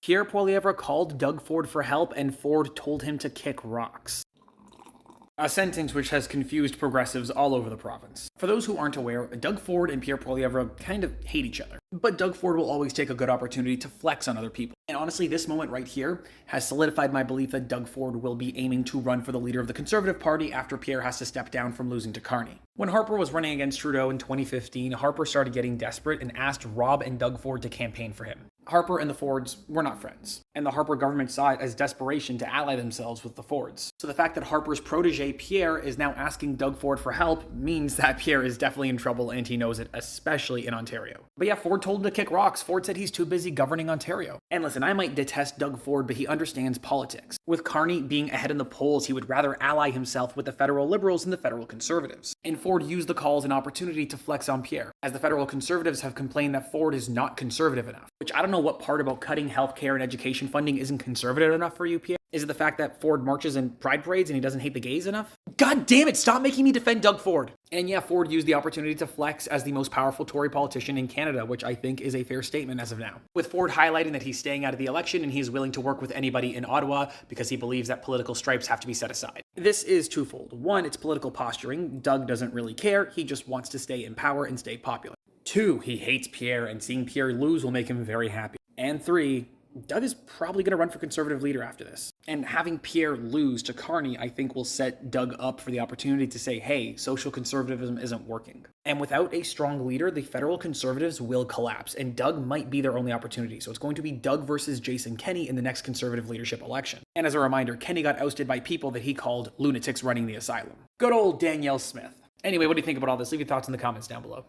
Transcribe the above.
Pierre Poilievre called Doug Ford for help, and Ford told him to kick rocks. A sentence which has confused progressives all over the province. For those who aren't aware, Doug Ford and Pierre Poilievre kind of hate each other. But Doug Ford will always take a good opportunity to flex on other people. And honestly, this moment right here has solidified my belief that Doug Ford will be aiming to run for the leader of the Conservative Party after Pierre has to step down from losing to Carney. When Harper was running against Trudeau in 2015, Harper started getting desperate and asked Rob and Doug Ford to campaign for him. Harper and the Fords were not friends, and the Harper government saw it as desperation to ally themselves with the Fords. So the fact that Harper's protege, Pierre, is now asking Doug Ford for help means that Pierre is definitely in trouble, and he knows it, especially in Ontario. But yeah, Ford told him to kick rocks. Ford said he's too busy governing Ontario. And listen, I might detest Doug Ford, but he understands politics. With Carney being ahead in the polls, he would rather ally himself with the federal Liberals and the federal Conservatives. And Ford used the call as an opportunity to flex on Pierre, as the federal Conservatives have complained that Ford is not conservative enough. Which I don't know what part about cutting healthcare and education funding isn't conservative enough for you, Pierre. Is it the fact that Ford marches in pride parades and he doesn't hate the gays enough? God damn it, stop making me defend Doug Ford. And yeah, Ford used the opportunity to flex as the most powerful Tory politician in Canada, which I think is a fair statement as of now. With Ford highlighting that he's staying out of the election and he's willing to work with anybody in Ottawa because he believes that political stripes have to be set aside. This is twofold. One, it's political posturing. Doug doesn't really care. He just wants to stay in power and stay popular. Two, he hates Pierre, and seeing Pierre lose will make him very happy. And three, Doug is probably going to run for Conservative leader after this. And having Pierre lose to Carney, I think will set Doug up for the opportunity to say, hey, social conservatism isn't working. And without a strong leader, the federal Conservatives will collapse, and Doug might be their only opportunity. So it's going to be Doug versus Jason Kenney in the next Conservative leadership election. And as a reminder, Kenney got ousted by people that he called lunatics running the asylum. Good old Danielle Smith. Anyway, what do you think about all this? Leave your thoughts in the comments down below.